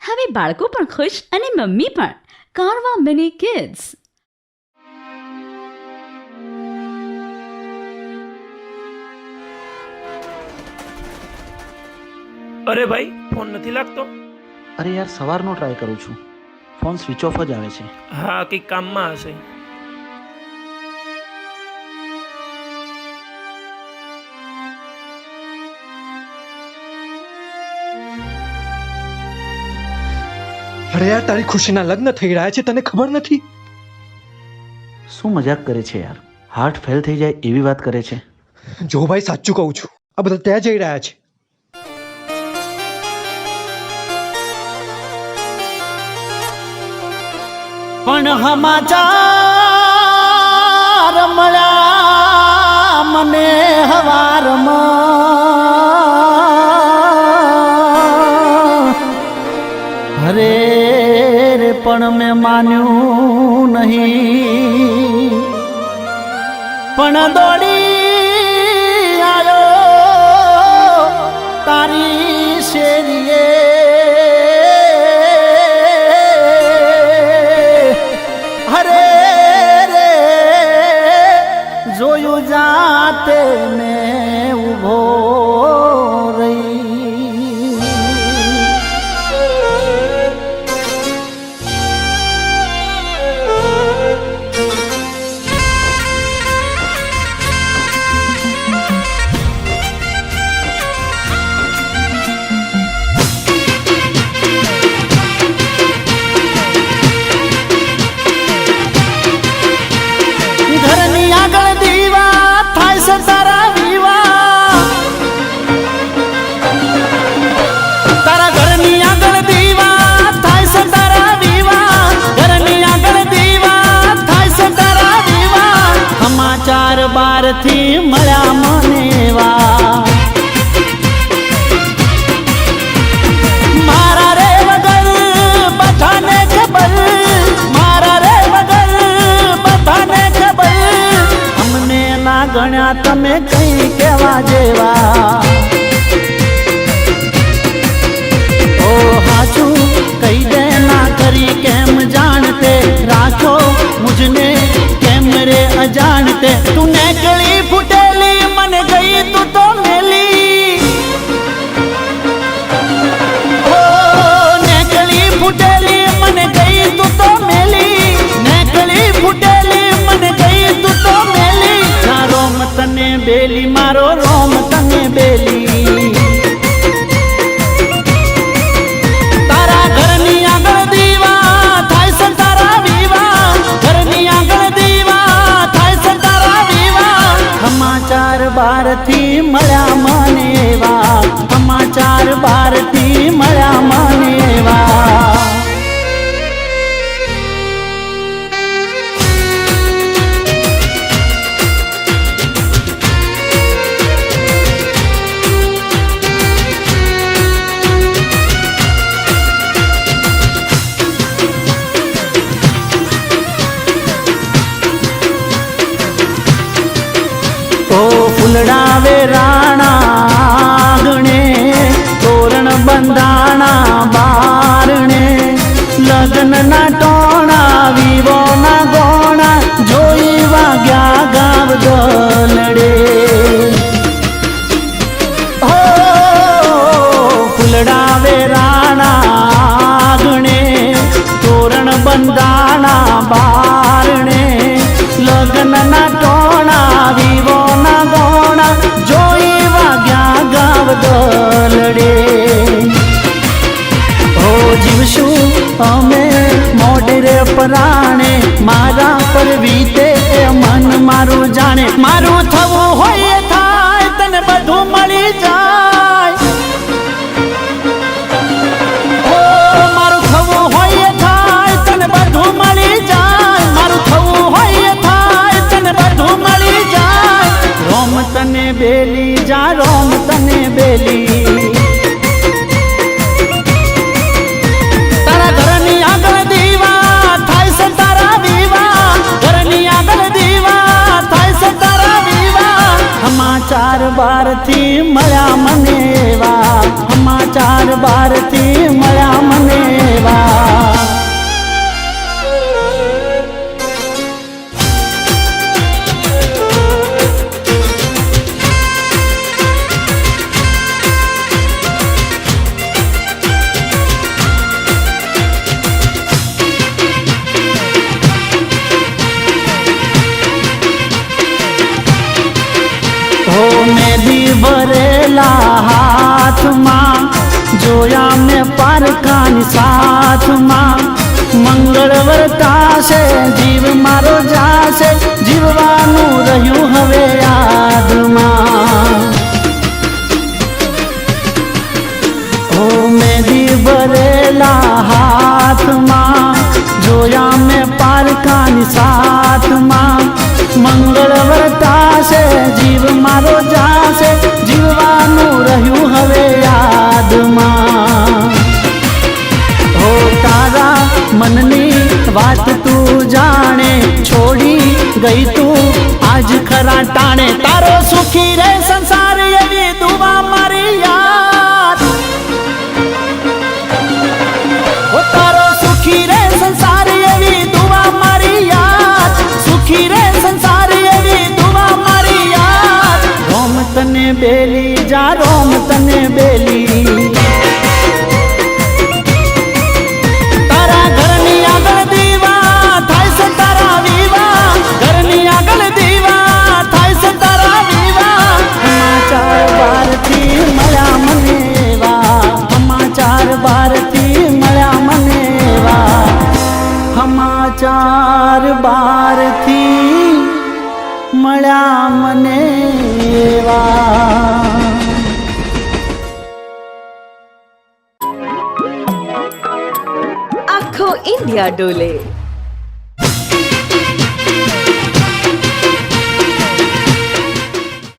હવે બાળકો પણ ખુશ અને મમ્મી પણ. Carvaan mini kids. અરે ભાઈ, ફોન નથી લાગતો. અરે યાર, સવારનો ટ્રાય કરું છું, ફોન સ્વિચ ઓફ જ આવે છે. હા, કંઈક કામમાં હશે. અરે યાર, તારી ખુશીના લગ્ન થઈ રહ્યા છે, તને ખબર નથી? શું મજાક કરે છે યાર? હાર્ટ ફેલ થઈ જાય એવી વાત કરે છે. જો ભાઈ, સાચું કહું છું, આ બધા ત્યાં જઈ રહ્યા છે. પણ સમાચાર મળ્યા મને હવારમાં. અરે રે, પણ મેં માન્યું નહીં, પણ દોડી આવ્યો તારી શેરીએ. જોયું જાતે મેં ઉભો રહી. ઘરની આગળ દીવા થાય છે તારા વિવાહ. તારા ઘરની આગળ દીવા થાય છે તારા વિવાહ. ઘરની આગળ દીવા થાય છે તારા વિવાહ. સમાચાર બારથી મળ્યા મને એવા. મારા રે વગર બધાને ખબર, મારા રે વગર બધાને ખબર. અમને ના ગણ્યા તમે કઈ કેવા જેવા. ઓ હાચું કઈ દે ના કરી કેમ જાણતે રાખો મુझने કેમ રે અજાણતે. તું નેકળી ફૂટેલી મને ગઈ તું તો મેલી. ઓ નેકળી ફૂટેલી મને ગઈ તું તો મેલી. નેકળી ફૂટેલી મને ગઈ તું તો મેલી. ના રોમ તને બેલી, મારો રોમ તને બેલી. તારા ઘરની આગળ દીવા થાય છે તારા વિવાહ. ઘરની આગળ દીવા થાય છે તારા વિવાહ. સમાચાર બારથી મળ્યા મને એવા. સમાચાર બારથી મળ્યા મને એવા. તો ફૂલડાવે રાણા ગણે, તોરણ બંધાણા બારણે. લગ્નના ટોણા વિવોના ગોણા, જોઈ વાગ્યા ગાવ દલડે. હો ફૂલડાવે રાણા ગણે, તોરણ બંધાણા બારણે. લગ્નના ટોણા વિવોના ગોણા, જોઈ વાગ્યા ગાવ દલડે. ઓ જીવશું અમે મોઢરે પરાણે, મારા પર વીતે મન મારું જાણે. મારું થવું હોય થાય, તને બધું મળી જાય. ઓ મારું થવું હોય થાય, તને બધું મળી જાય. મારું થવું હોય થાય, તને બધું મળી જાય. રોમ તને બેલી જા, રોમ તને બેલી. તારા ઘરની આગળ દીવા થાય છે તારા વિવાહ. ઘરની આગળ દીવા થાય છે તારા વિવાહ. સમાચાર બારથી મળ્યા મને એવા. સમાચાર બારથી મળ્યા મને પારકાની સાથમાં મંગળ વર્તાશે જીવ મારો જાશે જીવવાનું રહ્યું હવે યાદમાં ઓ મેદી ભરેલા હાથમાં જોયા મેં પારકાની સાથમાં મંગળ વર્તાશે જીવ મારો જાશે જીવવાનું રહ્યું હવે યાદમાં હો તારા મનની વાત તું જાણે છોડી ગઈ તું આજ ખરા ટાણે તારો સુખી રે સંસાર એવી દુઆ મારી યાદ ઓ તારો સુખી રે સંસાર એવી દુઆ મારી યાદ સુખી રે સંસાર એવી દુઆ મારી યાદ રોમ તને બેલી જા રોમ તને બેલી તારા ઘરની આગળ દીવા થાય છે તારા વિવાહ ઘરની આગળ દીવા થાય છે તારા વિવાહ સમાચાર બારથી મળ્યા મને એવા સમાચાર બારથી મળ્યા મને એવા સમાચાર બારથી મળ્યા મને એવા આખો ઇન્ડિયા ડોલે